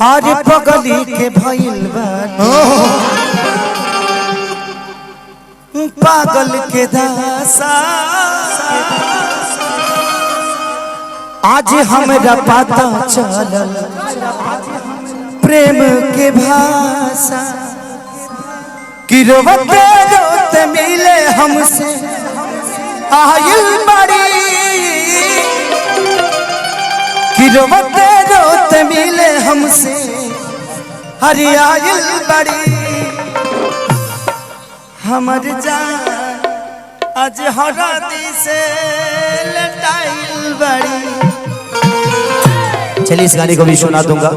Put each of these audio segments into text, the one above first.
अरे पगली के भइल बा पागल के दासा आज हमरा पता चलल प्रेम के भाषा कि रोते रोते मिले हमसे आयल बड़ी कि रोते रोते मिले हमसे हरी आयल बड़ी हमर जान आज हराती से लटाइल बड़ी। चलिए इस गाने को भी सुना दूंगा।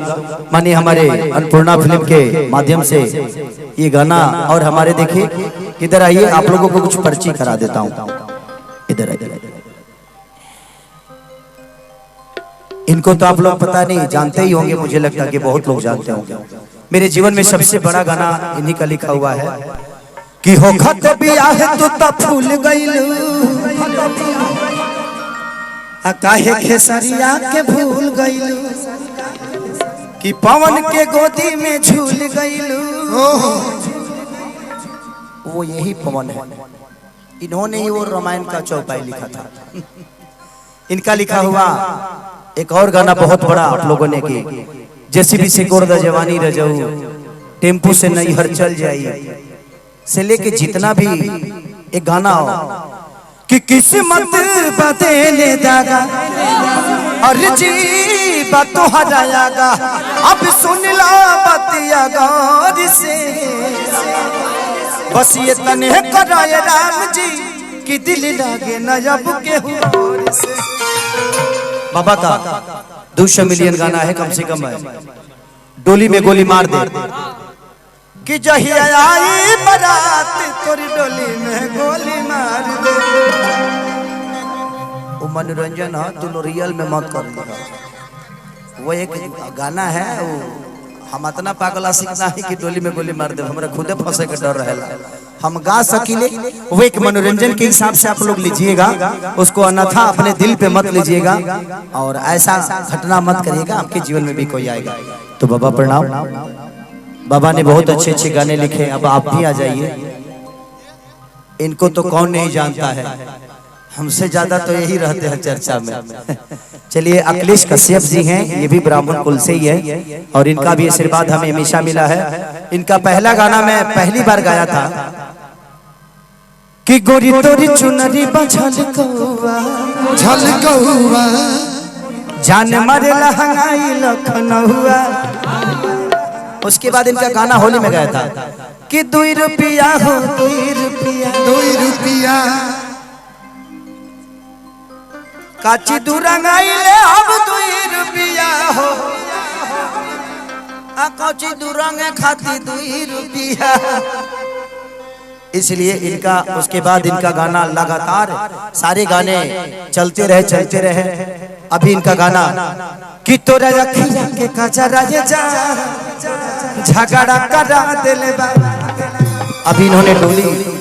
मानिए हमारे अन्नपूर्णा फिल्म के माध्यम से ये गाना और हमारे देखिए इधर आइए आप लोगों को कुछ परिचय करा देता हूँ। इधर आइए। इनको तो आप लोग पता नहीं जानते ही होंगे, मुझे लगता है कि बहुत लोग जानते होंगे। मेरे जीवन में सबसे बड़ा गाना इन्हीं का लिखा हुआ है कि हो खत बियाह तू तो फूल गइलू काहे खेसरिया के भूल गइलू कि पवन के गोदी में झूल गइलू। वो यही पवन है, इन्होंने ही वो रामायण का चौपाई लिखा था। इनका लिखा हुआ एक और गाना बहुत बड़ा आप लोगों ने की जेसीबी से गोरद जवानी रजऊ टेम्पू से नई हर चल जाई से लेके जितना भी एक गाना हो कि किस्मत बदले दागा और जी बात हरायागा अब सुन ला बतिया गौर से बस ये तने कराए राम जी कि दिल लागे न अब के हुर से। बाबा का 200 मिलियन गाना है कम से कम है। डोली में गोली मार दे कि जहिया आई बारात तोरी डोली में गोली मार दे। वो मनोरंजन है, तू रियल में मत कर। वो एक गाना है, वो हम इतना पागला सीखना है कि डोली में गोली मार दे हमरा खुदे फंसे के डर रहेला। हम गा सकीले, वो एक मनोरंजन के हिसाब से आप लोग लीजिएगा उसको, अन्यथा अपने दिल पे मत लीजिएगा और ऐसा घटना मत करिएगा आपके जीवन में भी कोई आएगा। तो बाबा प्रणाम। बाबा ने बहुत अच्छे अच्छे गाने लिखे, अब आप भी आ जाइए। इनको तो कौन नहीं जानता है, हमसे ज्यादा तो यही रहते हैं चर्चा में। चलिए अखिलेश कश्यप जी हैं, ये भी ब्राह्मण कुल से ही है और इनका भी आशीर्वाद हमें हमेशा मिला है। इनका पहला गाना मैं पहली बार गाया था कि गोरी तोरी चुनरी झलकौआ झलकौआ जान मारे लहंगाई लखनऊआ। उसके बाद इनका गाना होली में गाया था कि 2 रुपया हो 2 रुपया 2 रुपया काची दुरंगाई ले अब 2 रुपया हो काची दुरंग खाती 2 रुपया। इसलिए इनका उसके बाद इनका गाना लगातार सारे गाने चलते रहे। अभी इनका गाना कि तोरा रखिया के कचरा जे जा झगड़ा करा देले बा। अभी इन्होंने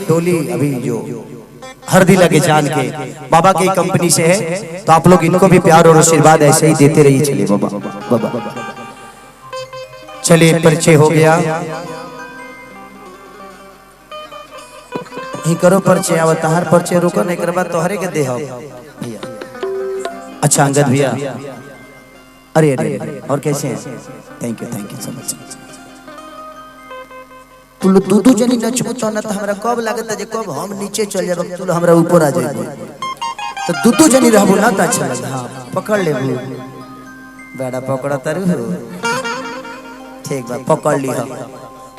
डोली अभी जो हरदी लगे जान के बाबा की कंपनी से है, तो आप लोग इनको भी प्यार और आशीर्वाद ऐसे ही देते रहिए। चलिए बाबा चलिए परिचय हो गया, ही करो परिचय। अवतार परिचय रुको नहीं कर बाद तोहरे के देह भैया। अच्छा अंगद भैया, अरे और कैसे हैं? Thank you so much. तू दू जनी नचबो तो ना, तो हमरा कब लागत है जे कब हम नीचे चल जाब तू हमरा ऊपर आ जाए, तो दू जनी रहबो ना तो अच्छा लगे। हां पकड़ लेबो, बड़ा पकड़ा तरु ठीक बा, पकड़ ली।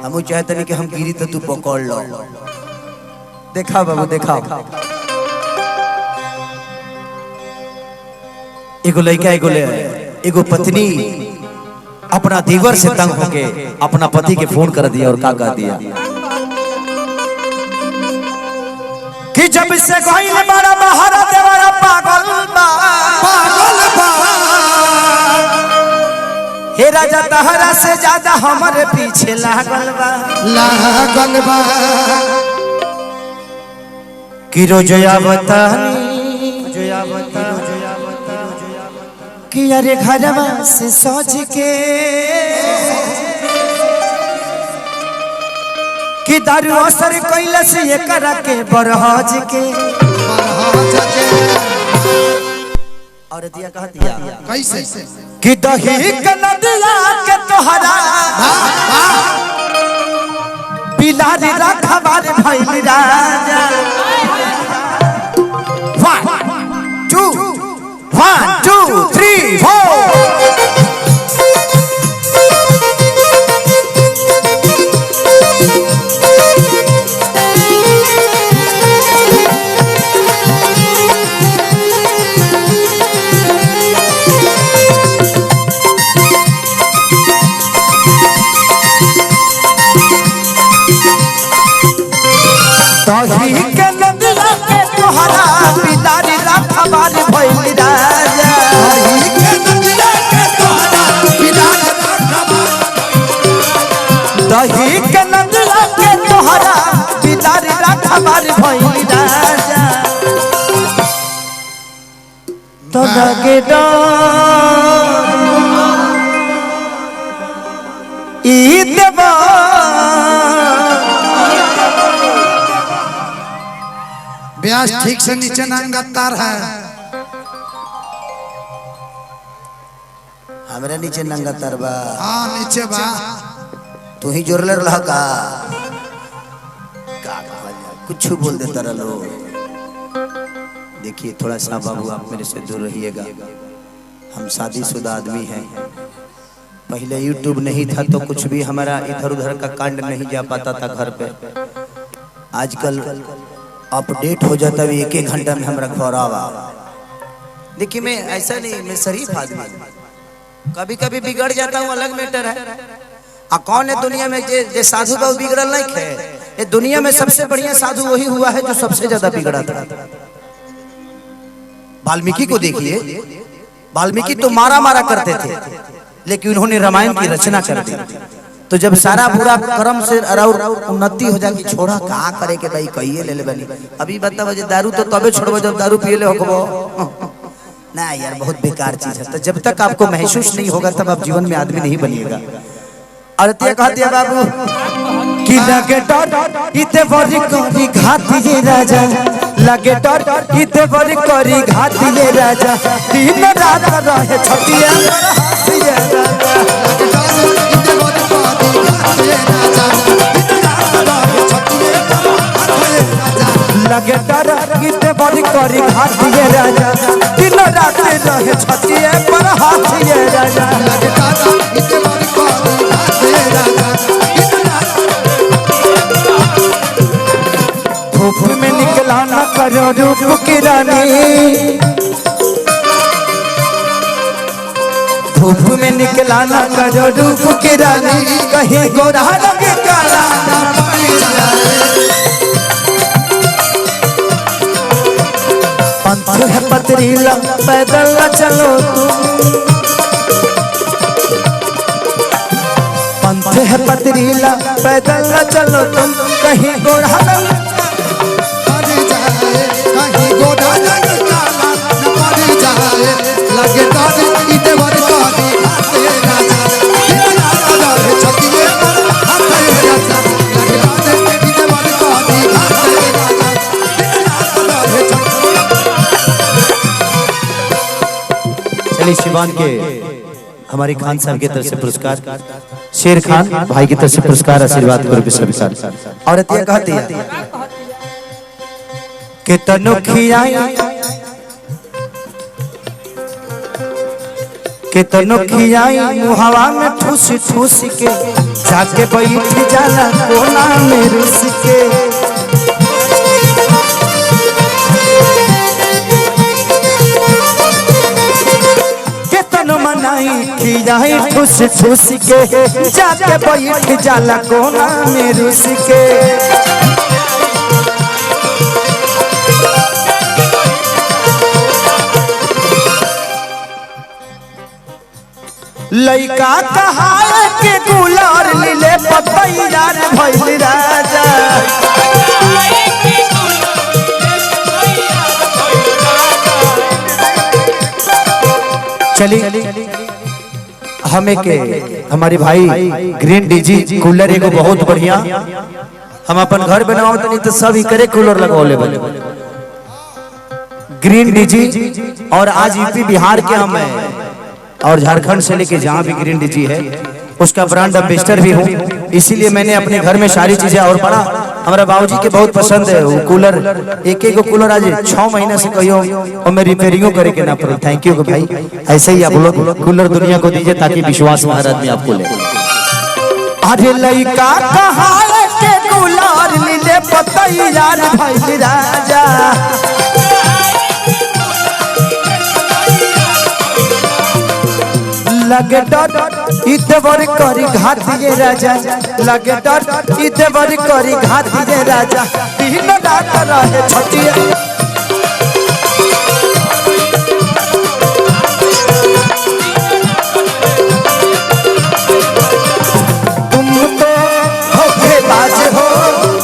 हम चाहते नहीं कि हम गिरी तो तू पकड़ लो। देखा बाबू देखा, एगो लड़का एगो पत्नी अपना दीवर से तंग होके अपना पति के फोन कर दिया और का कह दिया कि जब से गइल बड़ा बहारा देवरा पागल बा हे राजा तहरा से ज्यादा हमारे पीछे लागल बा कि रोजया बतानी कि अरे घरवा से सोच के कि दारू असर कैलस ये करा के बरहज के और दिया कह दिया कैसे कि दही के नदिया के तोहरा बिलारी रखवार भइल राजा 1 2 3 4 दही के नदिया के तोहरा बिलारी रखवार भइल राजा दही के नदिया के तोहरा बिलारी रखवार दही के नदिया के तोहरा बिलारी रखवार भइल राजा तो लगे ई देवा ब्यास ठीक से नीचे नंगतार है हमरा नीचे नंगतार बा हाँ नीचे बा तू ही जोरले रहा का कुछ बोल देता रहा लोग देखिए थोड़ा सा बाबू आप मेरे से दूर रहिएगा हम शादीशुदा आदमी हैं पहले यूट्यूब नहीं था तो कुछ भी हमारा इधर उधर का कांड नहीं जा पाता था घर पे आजकल अपडेट हो जाता है एक एक घंटा में हमरा घोरावा देखिए मैं ऐसा नहीं मैं शरीफ आदमी कभी कभी बिगड़ जाता हूँ अलग मैटर है आ कौन है दुनिया में जे साधु बाबू बिगड़ल नहीं है ये दुनिया में सबसे बढ़िया साधु वही हुआ है जो सबसे ज्यादा बिगड़ा था वाल्मीकि को देखिए वाल्मीकि तो मारा मारा करते थे लेकिन उन्होंने रामायण की रचना कर दी तो जब सारा बुरा कर्म से उन्नति हो जाएगी छोड़ा कहाँ करे के भाई कहिए ले बनी अभी बता बजे दारू तो तबे छोड़ो जब दारू पिए ले हो ना यार बहुत बेकार चीज है तो जब तक आपको महसूस नहीं होगा तब आप जीवन में आदमी नहीं बनिएगा अरतिया कहती है बाबू कि लगे डर इते बड़ी करी घाती ये राजा लगे डर इते बड़ी करी घाती ये राजा दिन रात रहे छतिया लगे डर इते बड़ी करी घाती ये राजा दिन रात रहे छतिया पर हाथ ये राजा लगे डर इते बड़ी करी घाती ये राजा धूप में निकला न करो रूप की रानी धूप में निकला न करो रूप की रानी कहीं गोरा रंग काला न पड़ जाए पंथ है पथरीला पैदल न चलो तुम पंथ है पथरीला पैदल न चलो तुम कहीं गोरा रंग कहीं गोदा रंग काला न पड़ जाए लगे डर इते बड़ी करी घाते राजा राजा छतिए पर हाथे राजा लगे डर इते बड़ी करी घाते राजा राजा चलिए शिवान के हमारे खान साहब की तरफ से पुरस्कार शेर खान भाई की तरफ से पुरस्कार आशीर्वाद करो स्वीकार और कहती है कि तनुखियाई मुहावा में ठूस ठूस के जाके बैठ जाला कोना में रुस के मनाई खियाई ठूस ठूस के जाके बैठ जाला कोना में रुस के लइका कहाए के गुलार लीले पतैया भइल राजा चलिए हम एक हमारी भाई ग्रीन डीजी कूलर एगो बहुत बढ़िया हम अपन घर बनाओ तो नहीं तो सब करे कूलर लगाओ ले बने ग्रीन डीजी। और आज यूपी बिहार के हम और झारखंड से लेके जहाँ भी ग्रीन डीजी है उसका ब्रांड एम्बेसडर भी हूँ, इसीलिए मैंने अपने घर में सारी चीजें और बड़ा हमारा बाबूजी के बहुत पसंद है वो कूलर। एक एक कूलर आज 6 महीने से कहियो और मैं रिपेयरिंगों करे के ना पड़े। थैंक यू भाई, ऐसे ही आप लोग कूलर दुनिया को दीजिए ताकि विश्वास महाराज में आपको ले। अरे लइका कहां के कूलर मिले पतई यार भाई राजा लगे डर इतवर करी घात दिए राजा लगे डर इतवर करी घात दिए राजा तीन रात रहे छटिए तुम तो धोखेबाज हो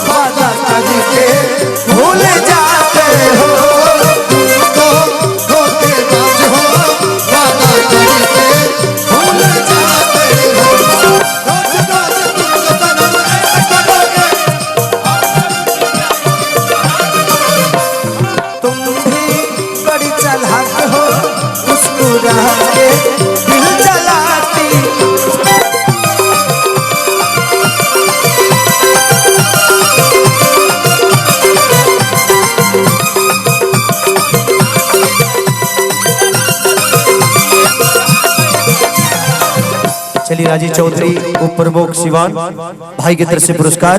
वादा करके भूल जाते हो तुम तो धोखेबाज हो वादा करके भूल जाते हो रोज रोज तुम सनम ऐसा करोगे तुम भी बड़ी चालाक हो मुस्कुरा के दिल जलाती चलिए राजीव चौधरी उप प्रमुख सिवान भाई की तरफ से पुरस्कार।